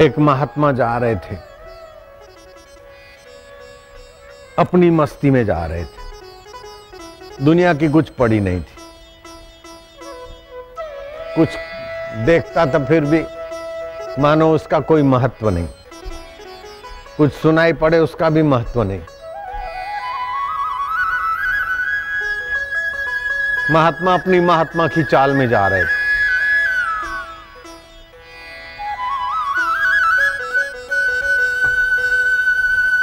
एक महात्मा जा रहे थे, अपनी मस्ती में जा रहे थे, दुनिया की कुछ पड़ी नहीं थी। कुछ देखता था फिर भी मानो उसका कोई महत्व नहीं, कुछ सुनाई पड़े उसका भी महत्व नहीं। महात्मा अपनी महात्मा की चाल में जा रहे थे।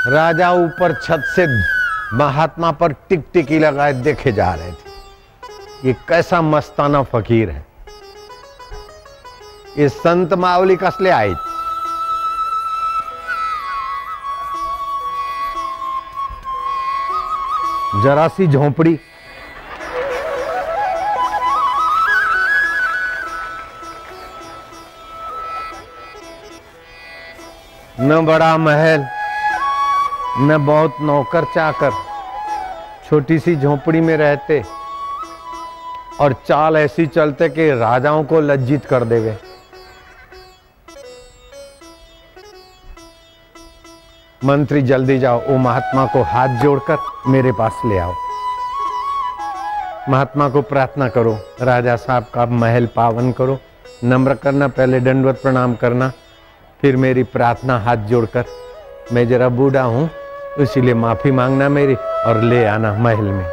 राजा ऊपर छत से महात्मा पर टिकटिकी लगाए देखे जा रहे थे। ये कैसा मस्ताना फकीर है। ये संत मावली कसले आई। जरा सी झोंपड़ी, न बड़ा महल, न बहुत नौकर चाकर, छोटी सी झोपड़ी में रहते और चाल ऐसी चलते कि राजाओं को लज्जित कर देवे। मंत्री जल्दी जाओ, वो महात्मा को हाथ जोड़कर मेरे पास ले आओ। महात्मा को प्रार्थना करो, राजा साहब का महल पावन करो, नम्र करना, पहले दंडवत प्रणाम करना, फिर मेरी प्रार्थना हाथ जोड़कर। मैं जरा बूढ़ा हूं इसीलिए माफी मांगना मेरी और ले आना महल में।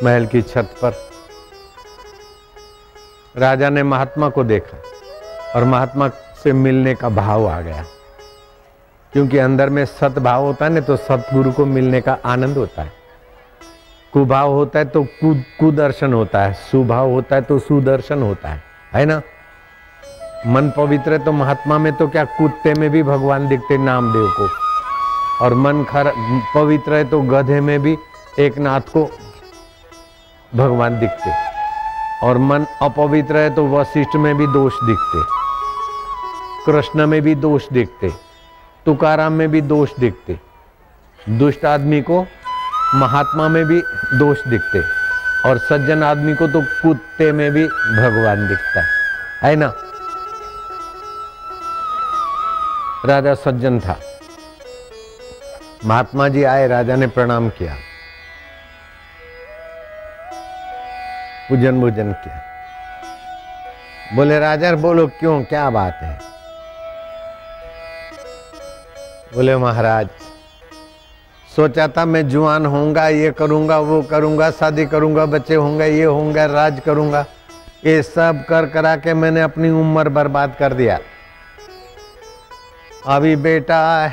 महल की छत पर राजा ने महात्मा को देखा और महात्मा से मिलने का भाव आ गया, क्योंकि अंदर में सद्भाव होता है ना तो सतगुरु को मिलने का आनंद होता है। कुभाव होता है तो कुदर्शन होता है, सुभाव होता है तो सुदर्शन होता है ना। मन पवित्र है तो महात्मा में तो क्या, कुत्ते में भी भगवान दिखते नामदेव को, और मन पवित्र है तो गधे में भी एक नाथ को भगवान दिखते, और मन अपवित्र है तो वशिष्ठ में भी दोष दिखते, कृष्ण में भी दोष दिखते, तुकाराम में भी दोष दिखते, दुष्ट आदमी को महात्मा में भी दोष दिखते, और सज्जन आदमी को तो कुत्ते में भी भगवान दिखता है ना। राजा सज्जन था। महात्मा जी आए, राजा ने प्रणाम किया, पूजन भोजन किया। बोले राजा बोलो क्यों, क्या बात है? बोले महाराज सोचा था मैं जुआन होऊंगा, ये करूंगा वो करूंगा, शादी करूंगा, बच्चे होंगे, ये होंगे, राज करूंगा, ये सब कर करा के मैंने अपनी उम्र बर्बाद कर दिया। अभी बेटा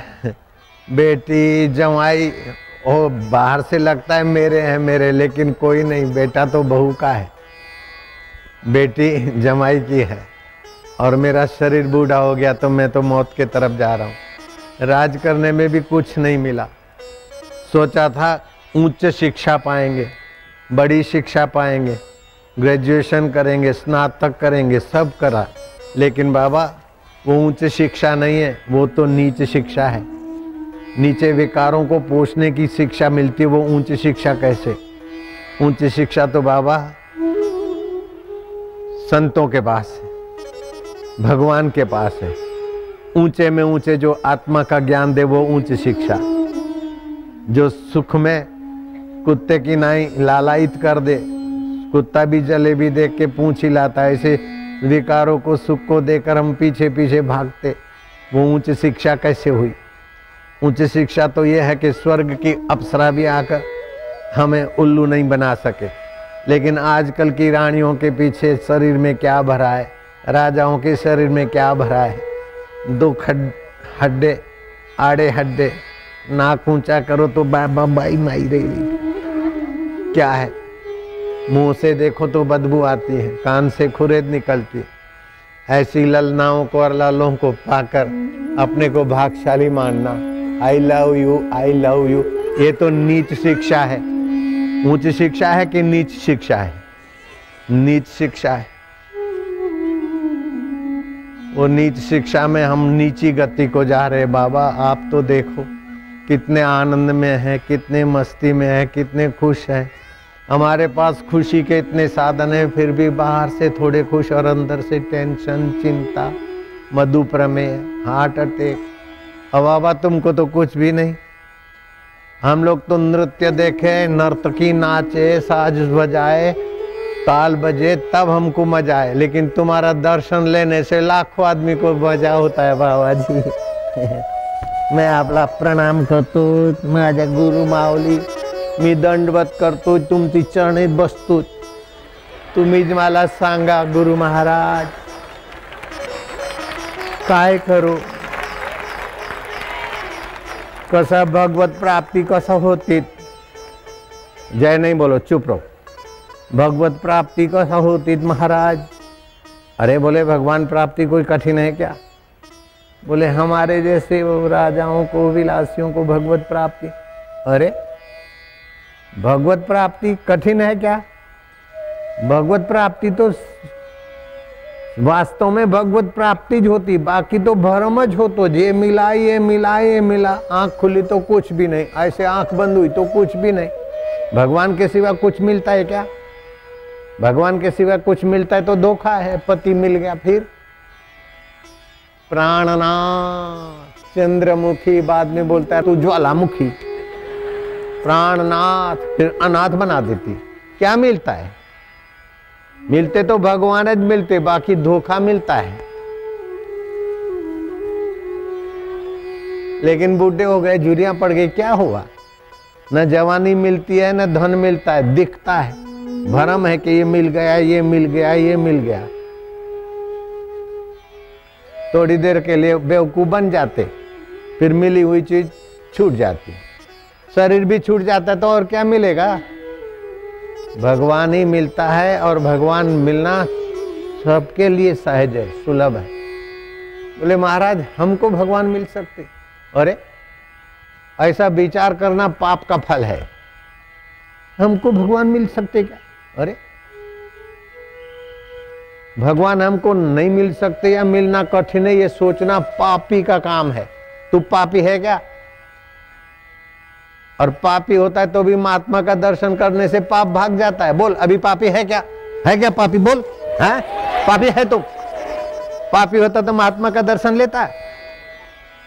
बेटी जमाई वो बाहर से लगता है मेरे हैं मेरे, लेकिन कोई नहीं, बेटा तो बहू का है, बेटी जमाई की है, और मेरा शरीर बूढ़ा हो गया तो मैं तो मौत के तरफ जा रहा हूँ। राज करने में भी कुछ नहीं मिला। सोचा था उच्च शिक्षा पाएंगे, बड़ी शिक्षा पाएंगे, ग्रेजुएशन करेंगे, स्नातक करेंगे, सब करा, लेकिन बाबा वो उच्च शिक्षा नहीं है, वो तो नीच शिक्षा है। नीचे विकारों को पोषने की शिक्षा मिलती है, वो उच्च शिक्षा कैसे? उच्च शिक्षा तो बाबा संतों के पास है, भगवान के पास है। ऊंचे में ऊंचे जो आत्मा का ज्ञान दे वो उच्च शिक्षा। जो सुख में कुत्ते की नाई लालायित कर दे, कुत्ता भी जलेबी देख के पूंछ हिलाता है, ऐसे विकारों को सुख को देकर हम पीछे पीछे भागते, वो उच्च शिक्षा कैसे हुई? उच्च शिक्षा तो यह है कि स्वर्ग की अप्सरा भी आकर हमें उल्लू नहीं बना सके। लेकिन आजकल की रानियों के पीछे शरीर में क्या भरा है, राजाओं के शरीर में क्या भरा है? दो हड्डे, आड़े हड्डे, नाक ऊंचा करो तो बाबा बाई माई रही, क्या है? मुंह से देखो तो बदबू आती है, कान से खुरेद निकलती है। ऐसी ललनाओं को और लालों को पाकर अपने को भाग्यशाली मानना, I love you, I love you, ये तो नीच शिक्षा है। उच्च शिक्षा है कि नीच शिक्षा है? नीच शिक्षा है। वो नीच शिक्षा में हम नीची गति को जा रहे। बाबा आप तो देखो कितने आनंद में हैं, कितने मस्ती में हैं, कितने खुश हैं। हमारे पास खुशी के इतने साधन हैं, फिर भी बाहर से थोड़े खुश और अंदर से टेंशन, चिंता, मधुप्रमेह, हार्ट अटैक। अब बाबा तुमको तो कुछ भी नहीं। हम लोग तो नृत्य देखे, नर्तकी नाचे, साज बजाए, ताल बजे, तब हमको मजा आए। लेकिन तुम्हारा दर्शन लेने से लाखों आदमी को मजा होता है बाबा जी। मैं आपला प्रणाम करतो, माझ्या गुरु माऊली मी दंडवत करतो, तुमची चरणी बसतो। तुम्हीच मला सांगा गुरु महाराज काय करू, कसा भगवत प्राप्ति कसा होती। जय नहीं बोलो, चुप रहो। भगवत प्राप्ति कसा होती महाराज? अरे बोले भगवान प्राप्ति कोई कठिन है क्या? बोले हमारे जैसे राजाओं को, विलासियों को भगवत प्राप्ति। अरे भगवत प्राप्ति कठिन है क्या? भगवत प्राप्ति तो वास्तव में भगवत प्राप्ति ज होती, बाकी तो भ्रमज हो। तो ये मिला, ये मिला, ये मिला, आंख खुली तो कुछ भी नहीं, ऐसे आंख बंद हुई तो कुछ भी नहीं। भगवान के सिवा कुछ मिलता है क्या? भगवान के सिवा कुछ मिलता है तो धोखा है। पति मिल गया, फिर प्राणनाथ चंद्रमुखी, बाद में बोलता है तू ज्वालामुखी। प्राणनाथ, फिर अनाथ बना देती। क्या मिलता है? मिलते तो भगवान ज मिलते, बाकी धोखा मिलता है। लेकिन बूढ़े हो गए, झुर्रियां पड़ गई, क्या हुआ? न जवानी मिलती है, न धन मिलता है, दिखता है। भरम है कि ये मिल गया, ये मिल गया, ये मिल गया। थोड़ी देर के लिए बेवकूफ बन जाते, फिर मिली हुई चीज छूट जाती। शरीर भी छूट जाता है तो और क्या मिलेगा? भगवान ही मिलता है, और भगवान मिलना सबके लिए सहज है, सुलभ है। बोले महाराज हमको भगवान मिल सकते? अरे ऐसा विचार करना पाप का फल है। हमको भगवान मिल सकते क्या? अरे भगवान हमको नहीं मिल सकते या मिलना कठिन है, ये सोचना पापी का काम है। तू पापी है क्या? और पापी होता है तो भी महात्मा का दर्शन करने से पाप भाग जाता है। बोल अभी पापी है क्या? है क्या पापी? बोल है पापी है तो? पापी होता तो महात्मा का दर्शन लेता है?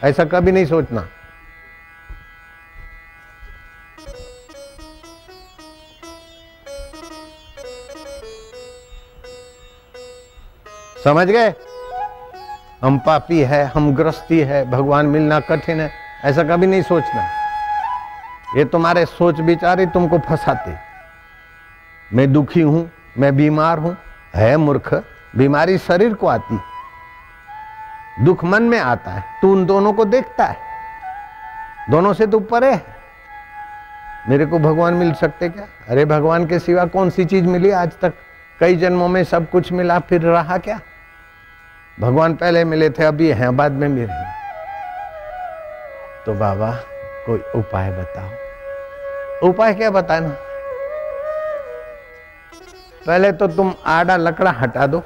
ऐसा कभी नहीं सोचना। समझ गए? हम पापी है, हम ग्रस्ती है, भगवान मिलना कठिन है, ऐसा कभी नहीं सोचना। ये तुम्हारे सोच विचार ही तुमको फंसाते। मैं दुखी हूं, मैं बीमार हूं, है मूर्ख। बीमारी शरीर को आती, दुख मन में आता है। तू उन दोनों को देखता है, दोनों से तू परे है। मेरे को भगवान मिल सकते क्या? अरे भगवान के सिवा कौन सी चीज मिली आज तक? कई जन्मों में सब कुछ मिला, फिर रहा क्या? भगवान पहले मिले थे, अभी हैं, बाद में मिले। तो बाबा कोई उपाय बताओ। उपाय क्या बताना? पहले तो तुम आड़ा लकड़ा हटा दो।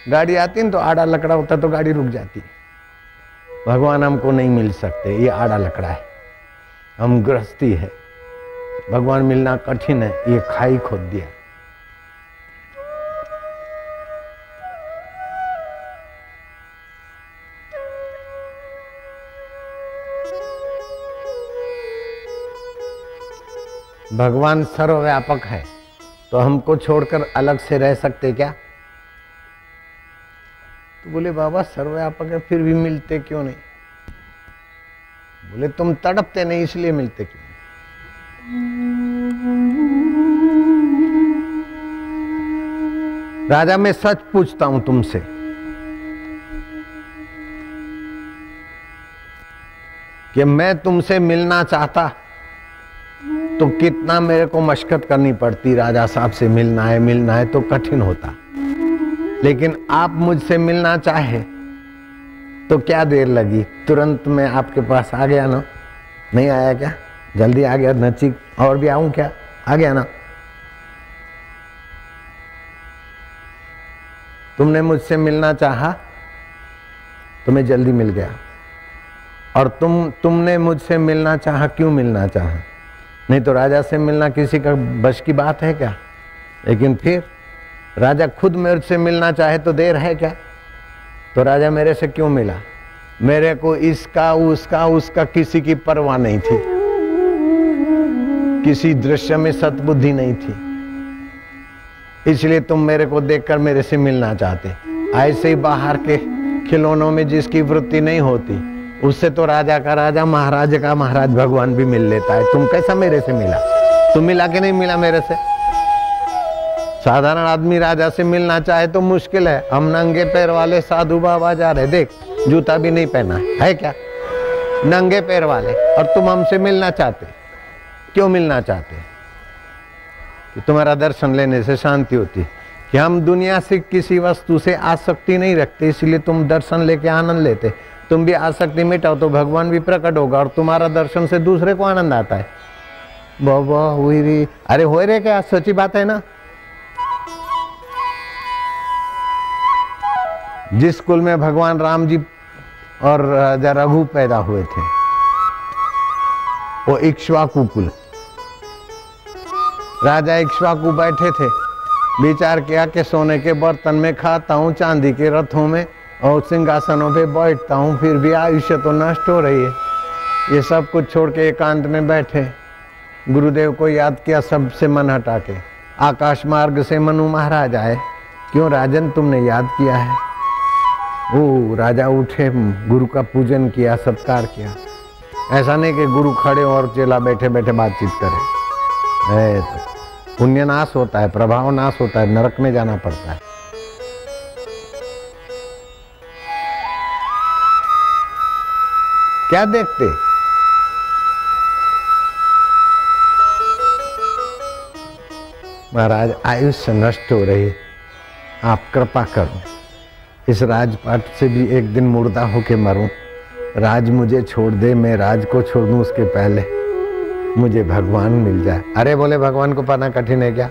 गाड़ी आती है तो आड़ा लकड़ा होता तो गाड़ी रुक जाती। भगवान हमको नहीं मिल सकते, ये आड़ा लकड़ा है, हम गृहस्थी है, भगवान मिलना कठिन है, ये खाई खोद दिया। भगवान सर्वव्यापक है तो हमको छोड़कर अलग से रह सकते क्या? तो बोले बाबा सर्वव्यापक है फिर भी मिलते क्यों नहीं? बोले तुम तड़पते नहीं इसलिए मिलते क्यों नहीं? राजा मैं सच पूछता हूं तुमसे, कि मैं तुमसे मिलना चाहता तो कितना मेरे को मशक्कत करनी पड़ती। राजा साहब से मिलना है तो कठिन होता। लेकिन आप मुझसे मिलना चाहे तो क्या देर लगी, तुरंत मैं आपके पास आ गया ना। नहीं आया क्या? जल्दी आ गया नजीक। और भी आऊं क्या? आ गया ना। तुमने मुझसे मिलना चाहा तो मैं जल्दी मिल गया। और तुमने मुझसे मिलना चाहा, क्यों मिलना चाहा? नहीं तो राजा से मिलना किसी का बस की बात है क्या? लेकिन फिर राजा खुद मेरे से मिलना चाहे तो देर है क्या? तो राजा मेरे से क्यों मिला? मेरे को इसका उसका किसी की परवाह नहीं थी, किसी दृश्य में सद्बुद्धि नहीं थी, इसलिए तुम मेरे को देखकर मेरे से मिलना चाहते। ऐसे ही बाहर के खिलौनों में जिसकी वृत्ति नहीं होती, उससे तो राजा का राजा, महाराज का महाराज भगवान भी मिल लेता है। तुम कैसा मेरे से मिला? तुम मिला कि नहीं मिला मेरे से? साधारण आदमी राजा से मिलना चाहे तो मुश्किल है। हम नंगे पैर वाले साधु बाबा जा रहे, देख जूता भी नहीं पहना है क्या, नंगे पैर वाले, और तुम हमसे मिलना चाहते। क्यों मिलना चाहते? कि तुम्हारा दर्शन लेने से शांति होती। कि हम दुनिया से किसी वस्तु से आसक्ति नहीं रखते, इसलिए तुम दर्शन लेके आनंद लेते। तुम भी आसक्ति मिटाओ तो भगवान भी प्रकट होगा, और तुम्हारा दर्शन से दूसरे को आनंद आता है। बाबा हुई रे, अरे हो रे, क्या सच्ची बात है ना। जिस कुल में भगवान राम जी और राजा रघु पैदा हुए थे, वो इक्ष्वाकु कुल। राजा इक्ष्वाकु बैठे थे, विचार किया कि सोने के बर्तन में खाता हूँ, चांदी के रथों में और सिंहासनों पे बैठता हूँ, फिर भी आयुष्य तो नष्ट हो रही है। ये सब कुछ छोड़ के एकांत में बैठे, गुरुदेव को याद किया, सबसे मन हटा के। आकाश मार्ग से मनु महाराज आए, क्यों राजन तुमने याद किया है? ओ राजा उठे, गुरु का पूजन किया, सत्कार किया। ऐसा नहीं कि गुरु खड़े और चेला बैठे बैठे बातचीत करे, तो पुण्य नाश होता है, प्रभाव नाश होता है, नरक में जाना पड़ता है। क्या देखते? महाराज आयुष्य नष्ट हो रही है, आप कृपा करो, इस राजपाट से भी एक दिन मुर्दा होके मरूं। राज मुझे छोड़ दे, मैं राज को छोड़ दूं, उसके पहले मुझे भगवान मिल जाए। अरे बोले भगवान को पाना कठिन है क्या?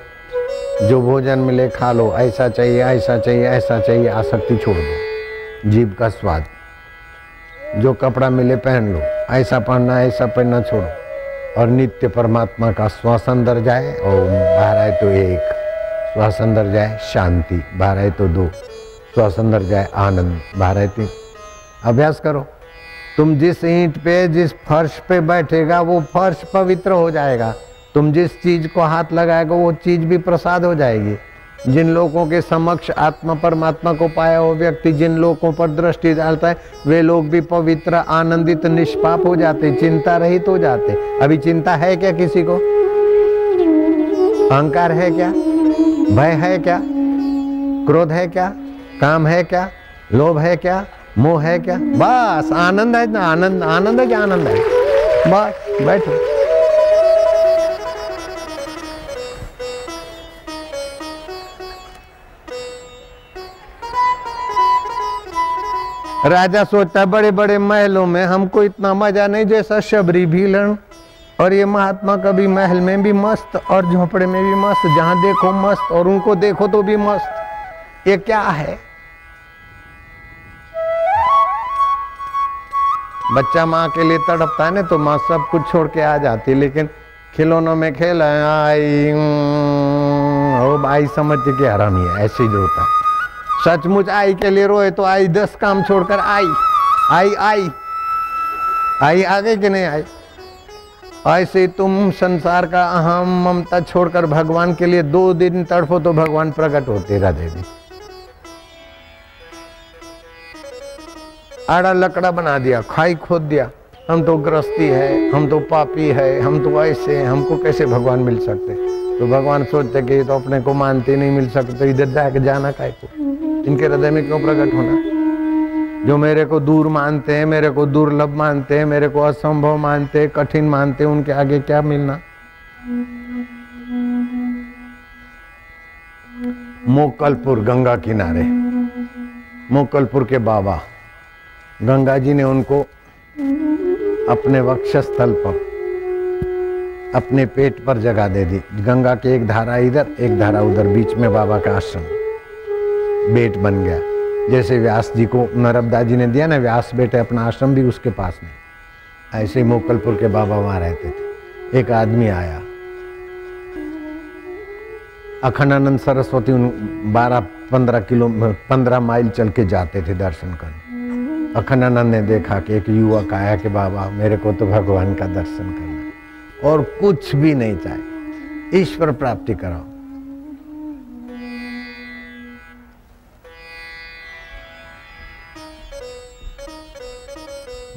जो भोजन मिले खा लो, ऐसा चाहिए ऐसा चाहिए ऐसा चाहिए, आसक्ति छोड़ दो, जीभ का स्वाद। जो कपड़ा मिले पहन लो, ऐसा पहनना ऐसा पहनना छोड़ो, और नित्य परमात्मा का श्वास अंदर जाए और बाहर आए तो एक, श्वास अंदर जाए शांति, बाहर आए तो दो, श्वास अंदर जाए आनंद, बाहर आए तीन। अभ्यास करो। तुम जिस ईंट पे, जिस फर्श पे बैठेगा वो फर्श पवित्र हो जाएगा। तुम जिस चीज को हाथ लगाएगा वो चीज भी प्रसाद हो जाएगी। जिन लोगों के समक्ष आत्मा परमात्मा को पाया वो व्यक्ति जिन लोगों पर दृष्टि डालता है, वे लोग भी पवित्र, आनंदित, निष्पाप हो जाते, चिंता रहित हो जाते। अभी चिंता है क्या किसी को? अहंकार है क्या? भय है क्या? क्रोध है क्या? काम है क्या? लोभ है क्या? मोह है क्या? बस आनंद है ना, आनंद। आनंद है क्या? आनंद है। बस बैठो। राजा सोचता है बड़े बड़े महलों में हमको इतना मजा नहीं जैसा शबरी भीलन, और ये महात्मा कभी महल में भी मस्त और झोपड़े में भी मस्त, जहां देखो मस्त और उनको देखो तो भी मस्त। ये क्या है? बच्चा माँ के लिए तड़पता है ना, तो माँ सब कुछ छोड़ के आ जाती है, लेकिन खिलौनों में खेल आई आई समझते कि हरामी है, ऐसे ही रोता है। सचमुच आई के लिए रोए तो आई 10 काम छोड़कर आई आई आई आई आ गई कि नहीं आई? ऐसे तुम संसार का अहम ममता छोड़कर भगवान के लिए 2 दिन तड़फो तो भगवान प्रकट होते राधे जी। आड़ा लकड़ा बना दिया, खाई खोद दिया, हम तो ग्रस्ती है, हम तो पापी है, हम तो ऐसे, हमको कैसे भगवान मिल सकते? तो भगवान सोचते कि ये तो अपने को मानते नहीं, मिल सकते तो इधर जाके जाना काय को, इनके हृदय में क्यों प्रकट होना? जो मेरे को दूर मानते हैं, मेरे को दुर्लभ मानते हैं, मेरे को असंभव मानते हैं, कठिन मानते हैं, उनके आगे क्या मिलना? मोकलपुर गंगा किनारे, मोकलपुर के बाबा गंगा जी ने उनको अपने वक्षस्थल पर, अपने पेट पर जगह दे दी। गंगा की एक धारा इधर एक धारा उधर, बीच में बाबा का आश्रम, बेट बन गया। जैसे व्यास जी को नर्मदा जी ने दिया ना, व्यास बेटे अपना आश्रम भी उसके पास में, ऐसे ही मोकलपुर के बाबा वहां रहते थे। एक आदमी आया, अखंडानंद सरस्वती 12 15 माइल चल के जाते थे दर्शन करने। अखंडानंद ने देखा कि एक युवक आया कि बाबा मेरे को तो भगवान का दर्शन करना है और कुछ भी नहीं चाहिए, ईश्वर प्राप्ति कराओ।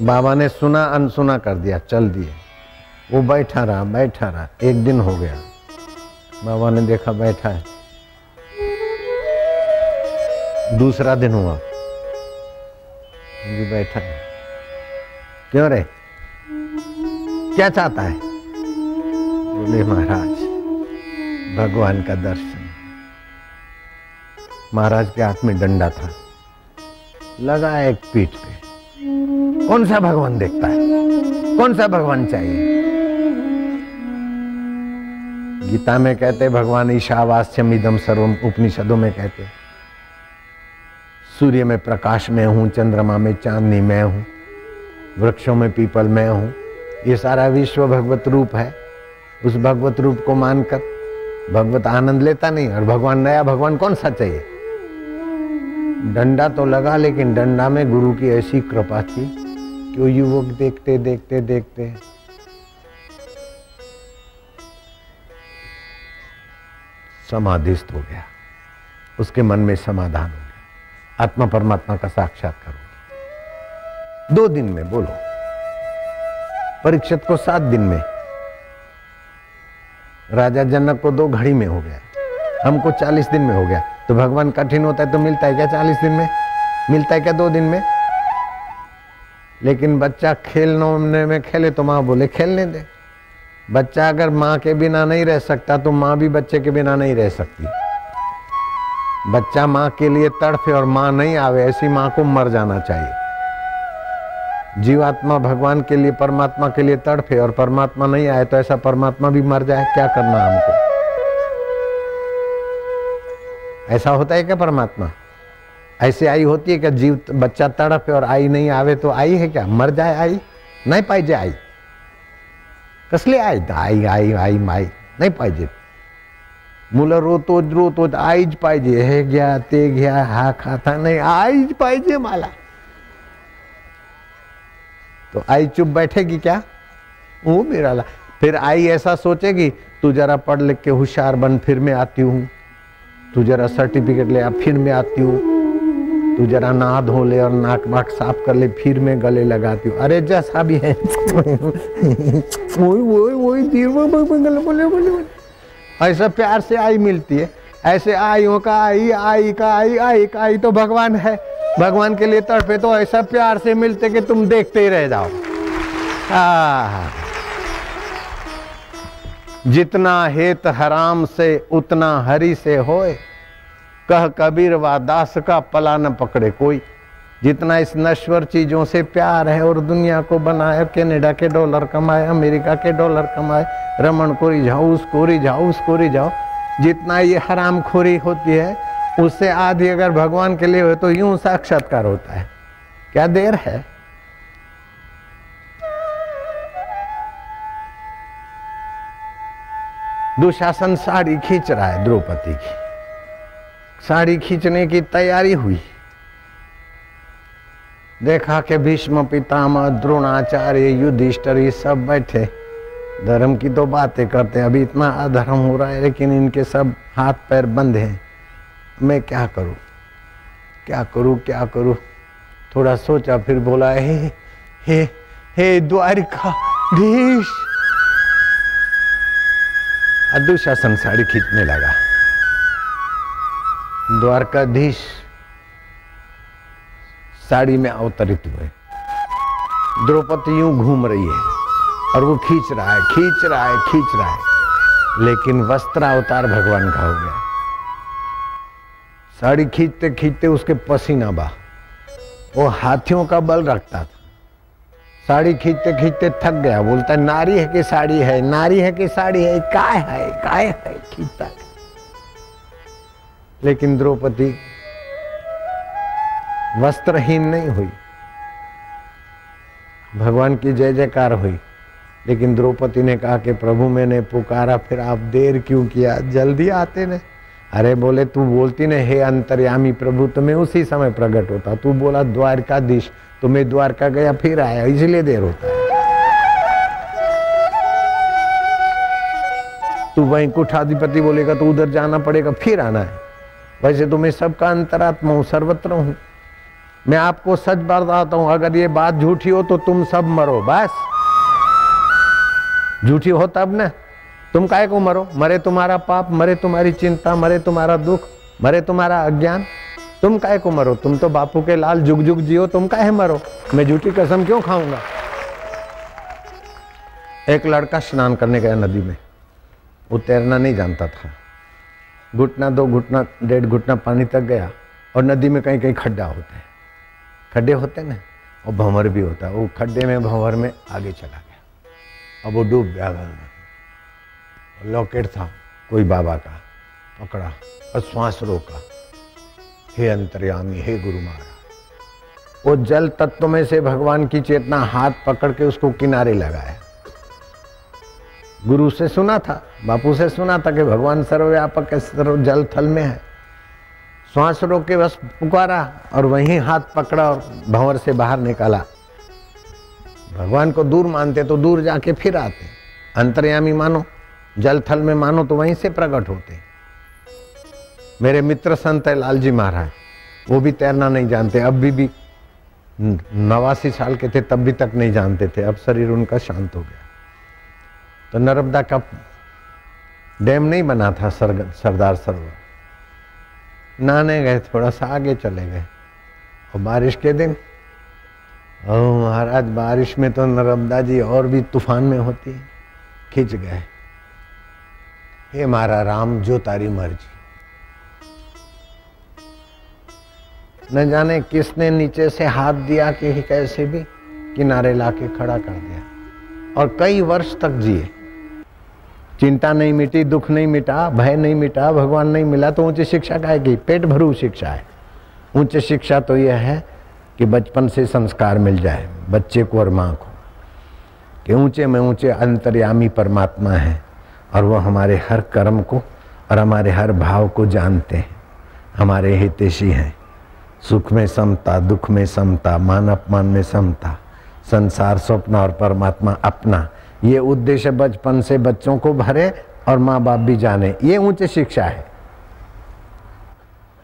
बाबा ने सुना अनसुना कर दिया, चल दिए। वो बैठा रहा। एक दिन हो गया, बाबा ने देखा बैठा है। दूसरा दिन हुआ, भी बैठा है। क्यों रे, क्या चाहता है? बोले महाराज भगवान का दर्शन। महाराज के हाथ में डंडा था, लगा एक पीठ पे। कौन सा भगवान देखता है, कौन सा भगवान चाहिए? गीता में कहते भगवान ईशावास्यम इदम सर्वम, उपनिषदों में कहते सूर्य में प्रकाश मैं हूं, चंद्रमा में चांदनी मैं हूं, वृक्षों में पीपल मैं हूं। ये सारा विश्व भगवत रूप है। उस भगवत रूप को मानकर भगवत आनंद लेता नहीं। और भगवान, नया भगवान कौन सा चाहिए? डंडा तो लगा, लेकिन डंडा में गुरु की ऐसी कृपा थी कि वो युवक देखते देखते देखते समाधिस्थ हो गया। उसके मन में समाधान हो गया, आत्मा परमात्मा का साक्षात्कार हो गया। 2 दिन में, बोलो। परीक्षित को 7 दिन में, राजा जनक को 2 घड़ी में हो गया, हमको 40 दिन में हो गया। तो भगवान कठिन होता है तो मिलता है क्या 40 दिन में? मिलता है क्या 2 दिन में? लेकिन बच्चा खेलने में खेले तो माँ बोले खेलने दे। बच्चा अगर माँ के बिना नहीं रह सकता तो माँ भी बच्चे के बिना नहीं रह सकती। बच्चा माँ के लिए तड़फे और माँ नहीं आवे, ऐसी माँ को मर जाना चाहिए। जीवात्मा भगवान के लिए, परमात्मा के लिए तड़फे और परमात्मा नहीं आए तो ऐसा परमात्मा भी मर जाए, क्या करना हमको? ऐसा होता है क्या परमात्मा? ऐसे आई होती है क्या? जीव बच्चा तड़पे और आई नहीं आवे तो आई है क्या? मर जाए आई? नहीं पाहिजे आई। कसले आई? आई आई आई माई नाही पाहिजे। मुलं रोतोच आईच पाहिजे, हे घ्या ते घ्या, हा खाता नाही, आईच पाहिजे मला। तो आई चुप बैठेगी क्या? वो मेरा ला। फिर आई ऐसा सोचेगी तू जरा पढ़ लिख के होशियार बन, फिर मैं आती हूँ। तू जरा सर्टिफिकेट ले आ, फिर मैं आती हूँ। तू जरा नहा धो ले और नाक वाक साफ कर ले, फिर मैं गले लगाती हूँ। अरे जैसा भी है ऐसा प्यार से आई मिलती है। ऐसे आइयों का आई, आई का आई, आई का आई तो भगवान है। भगवान के लिए तड़पे तो ऐसा प्यार से मिलते कि तुम देखते ही रह जाओ। जितना हेत हराम से उतना हरि से होए, कह कबीर वा दास का पला न पकड़े कोई। जितना इस नश्वर चीजों से प्यार है और दुनिया को बनाए, कनाडा के डॉलर कमाए, अमेरिका के डॉलर कमाए, रमन को रिझाओ, उसको रिझाओ, उसको रिझाओ, जितना ये हराम खोरी होती है उससे आधी अगर भगवान के लिए हो तो यूं साक्षात्कार होता है। क्या देर है? दुशासन साड़ी खींच रहा है, द्रौपदी की साड़ी खींचने की तैयारी हुई। देखा कि भीष्म पितामह, द्रोणाचार्य, युधिष्ठिर ये सब बैठे धर्म की तो बातें करते हैं। अभी इतना अधर्म हो रहा है लेकिन इनके सब हाथ पैर बंद हैं। मैं क्या करूं, क्या करूं, क्या करूं? थोड़ा सोचा, फिर बोला हे हे हे द्वारिकाधीश। दुशासन साड़ी खींचने लगा। द्वारकाधीश साड़ी में अवतरित हुए। द्रौपदी यूं घूम रही है और वो खींच रहा है, खींच रहा है, खींच रहा है, लेकिन वस्त्रावतार भगवान का हो गया। साड़ी खींचते खींचते उसके पसीना बहा। वो हाथियों का बल रखता था। साड़ी खींचते खींचते थक गया। बोलता है नारी है कि साड़ी है, नारी है कि साड़ी है, काय है, काय है, खींचता है। लेकिन द्रौपदी वस्त्रहीन नहीं हुई। भगवान की जय जयकार हुई। लेकिन द्रौपदी ने कहा कि प्रभु मैंने पुकारा, फिर आप देर क्यों किया? जल्दी आते ने। अरे बोले तू बोलती ने हे अंतर्यामी प्रभु, तो मैं उसी समय प्रकट होता। तू बोला द्वारकाधीश, तो मैं द्वारका गया फिर आया, इसलिए देर होता है। तू वैकुंठाधिपति बोलेगा तो उधर जाना पड़ेगा फिर आना है। वैसे तो मैं सबका अंतरात्मा हूं, सर्वत्र हूं। मैं आपको सच बताता हूं, अगर ये बात झूठी हो तो तुम सब मरो, बस। झूठी हो तब ना, तुम काहे को मरो? मरे तुम्हारा पाप, मरे तुम्हारी चिंता, मरे तुम्हारा दुख, मरे तुम्हारा अज्ञान। तुम काहे को मरो? तुम तो बापू के लाल जुग जुग जियो, तुम काहे मरो? मैं झूठी कसम क्यों खाऊंगा? एक लड़का स्नान करने गया नदी में, वो तैरना नहीं जानता था। घुटना 2 घुटना 1.5 घुटना पानी तक गया, और नदी में कहीं कहीं खड्डा होता है, खड्डे होते हैं ना, और भंवर भी होता है। वो खड्डे में भंवर में आगे चला गया, अब वो डूब गया। लॉकेट था कोई बाबा का, पकड़ा और श्वास रोका, हे अंतर्यामी, हे गुरु महाराज। वो जल तत्व में से भगवान की चेतना हाथ पकड़ के उसको किनारे लगाया। गुरु से सुना था, बापू से सुना था कि भगवान सर्वव्यापक है, सर्व जल थल में है। श्वास रोक के बस पुकारा और वहीं हाथ पकड़ा और भंवर से बाहर निकाला। भगवान को दूर मानते तो दूर जाके फिर आते, अंतर्यामी मानो, जल थल में मानो तो वहीं से प्रकट होते। मेरे मित्र संत है लालजी महाराज, वो भी तैरना नहीं जानते, अब भी 89 साल के थे तब भी तक नहीं जानते थे। अब शरीर उनका शांत हो गया। तो नर्मदा का डैम नहीं बना था सरदार सरोवर, नहाने गए, थोड़ा सा आगे चले गए, और बारिश के दिन, ओ महाराज बारिश में तो नर्मदा जी और भी तूफान में होती है, खिंच गए। हे मारा राम, जो तारी मर्जी। न जाने किसने नीचे से हाथ दिया कि कैसे भी किनारे लाके खड़ा कर दिया, और कई वर्ष तक जिए। चिंता नहीं मिटी, दुख नहीं मिटा, भय नहीं मिटा, भगवान नहीं मिला, तो ऊंची शिक्षा काहे की? पेट भरू शिक्षा है। ऊंची शिक्षा तो यह है कि बचपन से संस्कार मिल जाए बच्चे को और माँ को, कि ऊंचे में ऊंचे अंतर्यामी परमात्मा है, और वह हमारे हर कर्म को और हमारे हर भाव को जानते हैं, हमारे हितैषी हैं। सुख में समता, दुख में समता, मान अपमान में समता, संसार स्वप्न और परमात्मा अपना, ये उद्देश्य बचपन से बच्चों को भरे और माँ बाप भी जाने। ये ऊंची शिक्षा है।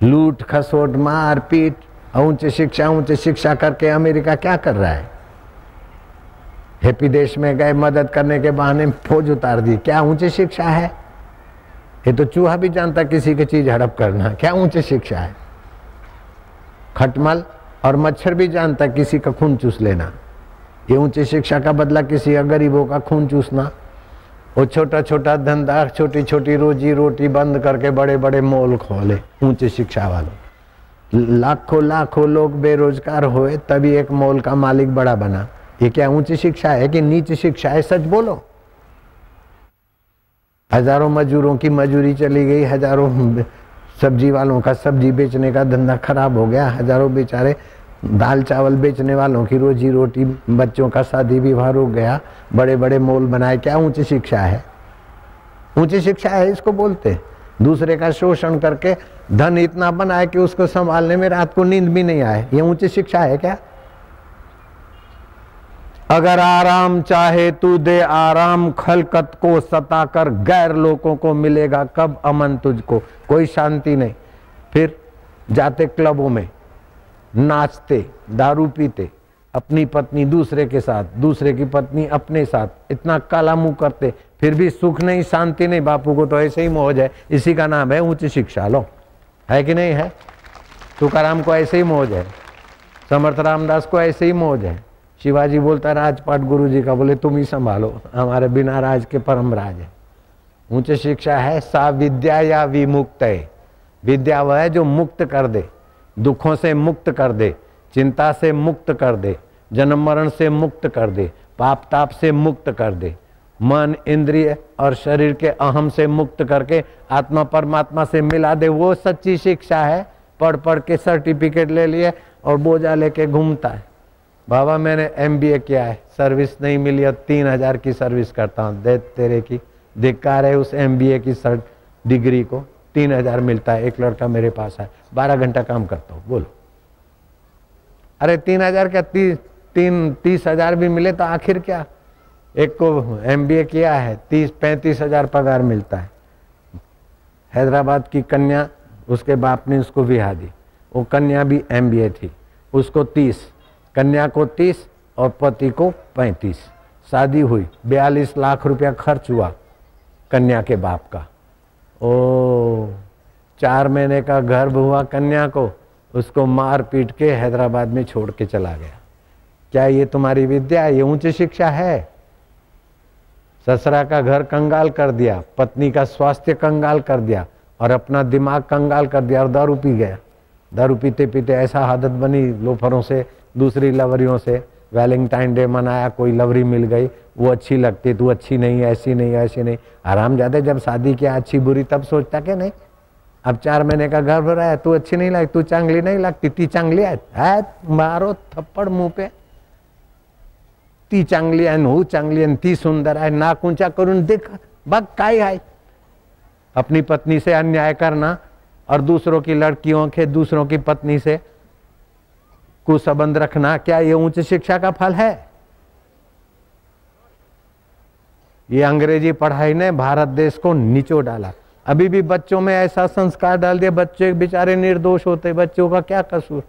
लूट खसोट मार पीट, ऊंची शिक्षा करके अमेरिका क्या कर रहा है? हैप्पी देश में गए, मदद करने के बहाने फौज उतार दी, क्या ऊंची शिक्षा है? ये तो चूहा भी जानता किसी की चीज हड़प करना, क्या ऊंची शिक्षा है? खटमल और मच्छर भी जानता किसी का खून चूस लेना, ये ऊंची शिक्षा का बदला किसी गरीबों का खून चूसना। वो छोटा छोटा धंधा, छोटी छोटी रोजी रोटी बंद करके बड़े बड़े मॉल खोले ऊंची शिक्षा वालों। लाखों लाखों लोग बेरोजगार हुए तभी एक मॉल का मालिक बड़ा बना। ये क्या ऊंची शिक्षा है कि नीची शिक्षा है? सच बोलो। हजारों मजदूरों की मजूरी चली गई, हजारों सब्जी वालों का सब्जी बेचने का धंधा खराब हो गया, हजारों बेचारे दाल चावल बेचने वालों की रोजी रोटी, बच्चों का शादी विवाह रुक गया, बड़े बड़े मॉल बनाए। क्या ऊंची शिक्षा है? ऊंची शिक्षा है इसको बोलते। दूसरे का शोषण करके धन इतना बनाए कि उसको संभालने में रात को नींद भी नहीं आए, ये ऊंची शिक्षा है क्या? अगर आराम चाहे तू दे आराम, खलकत को सताकर गैर लोगों को मिलेगा कब अमन तुझको। कोई शांति नहीं। फिर जाते क्लबों में, नाचते, दारू पीते, अपनी पत्नी दूसरे के साथ, दूसरे की पत्नी अपने साथ, इतना काला मुंह करते, फिर भी सुख नहीं, शांति नहीं। बापू को तो ऐसे ही मौज है, इसी का नाम है ऊंची शिक्षा। लो, है कि नहीं है? तुकाराम को ऐसे ही मौज है, समर्थ रामदास को ऐसे ही मौज है। शिवाजी बोलता राजपाट गुरु जी का, बोले तुम ही संभालो, हमारे बिना राज के परम राज है। ऊंची शिक्षा है सा विद्या या विमुक्त है। विद्या वह है जो मुक्त कर दे, दुखों से मुक्त कर दे, चिंता से मुक्त कर दे, जन्म मरण से मुक्त कर दे, पाप ताप से मुक्त कर दे, मन इंद्रिय और शरीर के अहम से मुक्त करके आत्मा परमात्मा से मिला दे। वो सच्ची शिक्षा है। पढ़ पढ़ के सर्टिफिकेट ले लिए और बोझा लेके घूमता है। बाबा मैंने MBA किया है, सर्विस नहीं मिली, अब 3000 की सर्विस करता हूँ। दे तेरे की धिक्कार है उस MBA की डिग्री को। 3,000 मिलता है। एक लड़का मेरे पास है, 12 घंटा काम करता हूँ। बोलो, अरे 3,000 क्या 30,000 भी मिले तो आखिर क्या। एक को MBA किया है, 30-35,000 पगार मिलता है। हैदराबाद की कन्या, उसके बाप ने उसको ब्याह दी, वो कन्या भी MBA थी, उसको 30, कन्या को 30 और पति को 35। शादी हुई, 42 लाख रुपया खर्च हुआ कन्या के बाप का। ओ 4 महीने का गर्भ हुआ कन्या को, उसको मार पीट के हैदराबाद में छोड़ के चला गया। क्या ये तुम्हारी विद्या, ये उच्च शिक्षा है? ससुरा का घर कंगाल कर दिया, पत्नी का स्वास्थ्य कंगाल कर दिया और अपना दिमाग कंगाल कर दिया और दारू पी गया। दारू पीते पीते ऐसा आदत बनी लोफरों से, दूसरी लवरियों से। वैलेंटाइन डे मनाया, कोई लवरी मिल गई, वो अच्छी लगती, तू अच्छी नहीं, ऐसी नहीं, ऐसी नहीं। आरामजादे जब शादी किया अच्छी बुरी तब सोचता कि नहीं, अब 4 महीने का गर्भ रहा है, तू अच्छी नहीं लगती, तू चांगली नहीं लगती, ती चांगली है, मारो थप्पड़ मुंह पे। ती चांगली आहे, हूँ चांगली आहे, ती सुंदर आहे, नाक ऊंचा करून देख, बघ काय आहे। अपनी पत्नी से अन्याय करना और दूसरों की लड़कियों के, दूसरों की पत्नी से कुसंबंध रखना, क्या ये उच्च शिक्षा का फल है? ये अंग्रेजी पढ़ाई ने भारत देश को निचोड़ डाला। अभी भी बच्चों में ऐसा संस्कार डाल दिया, बच्चे बेचारे निर्दोष होते। बच्चों का क्या कसूर?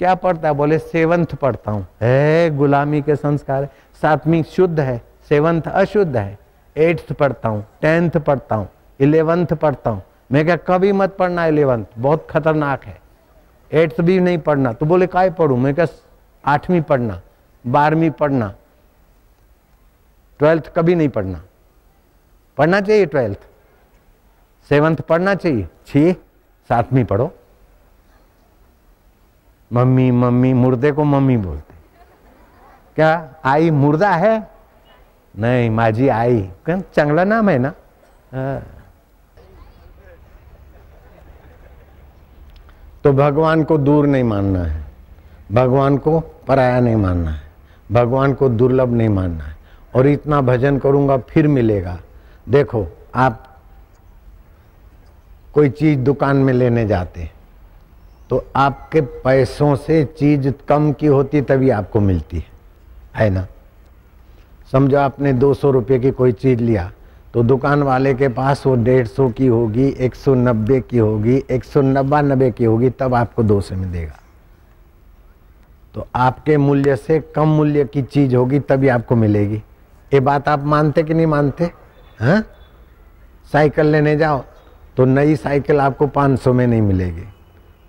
क्या पढ़ता है? बोले 7th पढ़ता हूं। है गुलामी के संस्कार। 7वीं शुद्ध है, 7th अशुद्ध है। 8th पढ़ता हूं, 10th पढ़ता हूं, 11th पढ़ता हूं। मैं क्या, कभी मत पढ़ना 11th, बहुत खतरनाक है। 8th भी नहीं पढ़ना। तो बोले काय पढ़ूं? मैं क्या, 8वीं पढ़ना, 12वीं पढ़ना, 12th कभी नहीं पढ़ना। पढ़ना चाहिए 12th, 7th पढ़ना चाहिए। 6, 7वीं पढ़ो। मम्मी मम्मी, मुर्दे को मम्मी बोलते। क्या आई मुर्दा है? नहीं, माझी आई। चांगला नाम है ना। तो भगवान को दूर नहीं मानना है, भगवान को पराया नहीं मानना है, भगवान को दुर्लभ नहीं मानना है। और इतना भजन करूंगा फिर मिलेगा। देखो, आप कोई चीज दुकान में लेने जाते तो आपके पैसों से चीज कम की होती तभी आपको मिलती है ना। समझो आपने 200 रुपये की कोई चीज लिया तो दुकान वाले के पास वो 150 की होगी, 190 की होगी, 199 की होगी, तब आपको 200 में देगा। तो आपके मूल्य से कम मूल्य की चीज होगी तभी आपको मिलेगी। ये बात आप मानते कि नहीं मानते? हाँ, साइकिल लेने जाओ तो नई साइकिल आपको 500 में नहीं मिलेगी,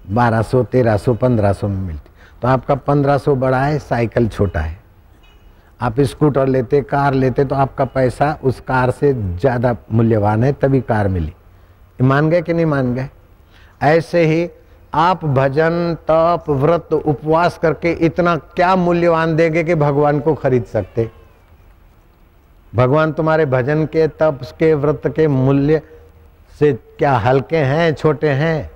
1200, 1300, 1500 में मिलती। तो आपका 1500 बड़ा है, साइकिल छोटा है। आप स्कूटर लेते, कार लेते तो आपका पैसा उस कार से ज़्यादा मूल्यवान है, तभी कार मिली। मान गए कि नहीं मान गए? ऐसे ही आप भजन, तप, व्रत, उपवास करके इतना क्या मूल्यवान देंगे कि भगवान को खरीद सकते? भगवान तुम्हारे भजन के, तप के, व्रत के मूल्य से क्या हल्के हैं, छोटे हैं?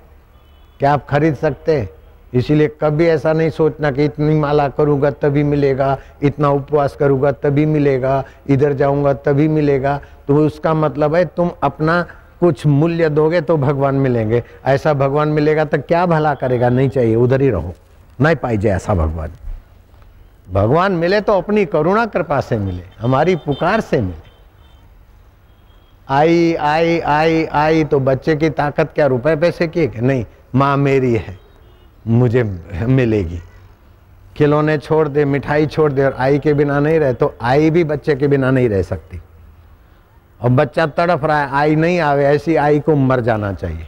क्या आप खरीद सकते? इसीलिए कभी ऐसा नहीं सोचना कि इतनी माला करूंगा तभी मिलेगा, इतना उपवास करूंगा तभी मिलेगा, इधर जाऊंगा तभी मिलेगा। तो उसका मतलब है तुम अपना कुछ मूल्य दोगे तो भगवान मिलेंगे। ऐसा भगवान मिलेगा तो क्या भला करेगा? नहीं चाहिए, उधर ही रहो, नहीं पाइजे ऐसा भगवान। भगवान मिले तो अपनी करुणा कृपा से मिले, हमारी पुकार से मिले। आई आई आई आई तो बच्चे की ताकत क्या रुपए पैसे की? नहीं, माँ मेरी है, मुझे मिलेगी। खिलौने छोड़ दे, मिठाई छोड़ दे और आई के बिना नहीं रहे, तो आई भी बच्चे के बिना नहीं रह सकती। और बच्चा तड़फ रहा है, आई नहीं आवे, ऐसी आई को मर जाना चाहिए।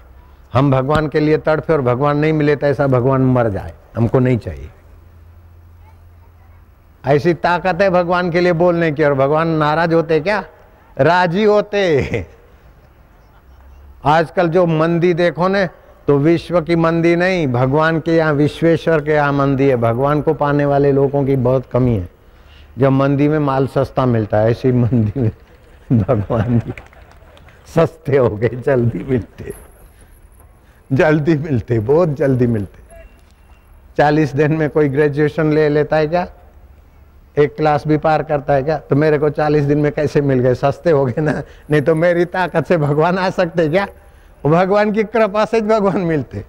हम भगवान के लिए तड़फे और भगवान नहीं मिले तो ऐसा भगवान मर जाए, हमको नहीं चाहिए। ऐसी ताकत है भगवान के लिए बोलने की। और भगवान नाराज होते क्या? राजी होते। आजकल जो मंदी देखो ने, तो विश्व की मंदी नहीं, भगवान के यहाँ, विश्वेश्वर के यहाँ मंदी है। भगवान को पाने वाले लोगों की बहुत कमी है। जब मंदी में माल सस्ता मिलता है, ऐसी मंदी में भगवान भी सस्ते हो गए, जल्दी मिलते, जल्दी मिलते, बहुत जल्दी मिलते। 40 दिन में कोई ग्रेजुएशन ले लेता है क्या? एक क्लास भी पार करता है क्या? तो मेरे को 40 दिन में कैसे मिल गए? सस्ते हो गए ना। नहीं तो मेरी ताकत से भगवान आ सकते क्या? भगवान की कृपा से भगवान मिलते।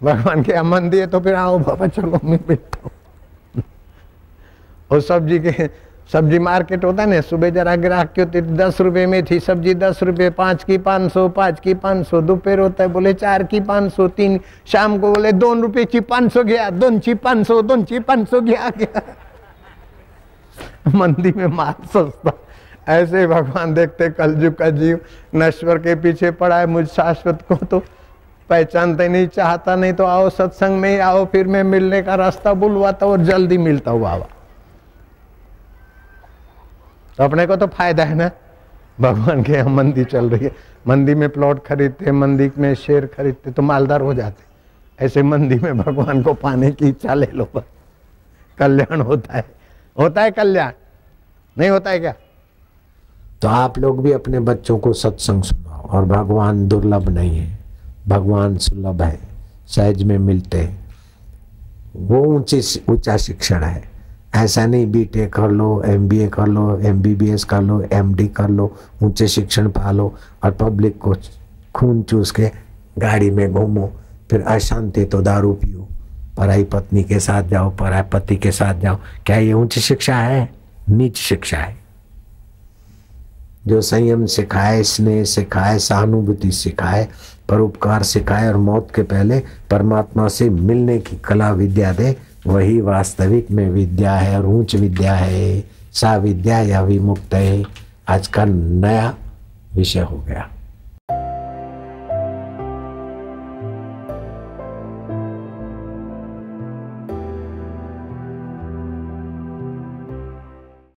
भगवान के अमन दिए तो फिर आओ बाबा चलो मैं मिलता हूँ। और सब्जी मार्केट होता है ना, सुबह जरा ग्राहक की होती 10 रुपए में थी सब्जी, 10 रुपए, 5 की 500, 5 की 500। दोपहर होता है बोले 4 की 500, 3 शाम को बोले 2 रुपए की 500 गया, 2 की 500, 2 की 500 गया। मंदी में माल सस्ता। ऐसे भगवान देखते कलयुग का जीव नश्वर के पीछे पड़ा है, मुझ शाश्वत को तो पहचानते नहीं, चाहता नहीं, तो आओ सत्संग में ही आओ, फिर मैं मिलने का रास्ता बुलवाता और जल्दी मिलता हूँ बाबा। तो अपने को तो फायदा है ना, भगवान के यहाँ मंदी चल रही है, मंदी में प्लॉट खरीदते, मंदी में शेयर खरीदते तो मालदार हो जाते। ऐसे मंदी में भगवान को पाने की इच्छा ले लो, कल्याण होता है कल्याण, नहीं होता है क्या? तो आप लोग भी अपने बच्चों को सत्संग सुनाओ। और भगवान दुर्लभ नहीं है, भगवान सुलभ है, सहज में मिलते हैं। वो ऊंचा शिक्षण है। ऐसा नहीं बीटेक कर लो, एमबीए कर लो, एमबीबीएस कर लो, एमडी कर लो, ऊंचे शिक्षण पा लो और पब्लिक को खून चूस के गाड़ी में घूमो, फिर अशांति तो दारू पियो, पराई पत्नी के साथ जाओ, पराई पति के साथ जाओ। क्या ये उच्च शिक्षा है? नीच शिक्षा है। जो संयम सिखाए, स्नेह सिखाए, सहानुभूति सिखाए, परोपकार सिखाए और मौत के पहले परमात्मा से मिलने की कला विद्या दे, वही वास्तविक में विद्या है और उच्च विद्या है। सा विद्या या विमुक्त है आज का नया विषय हो गया।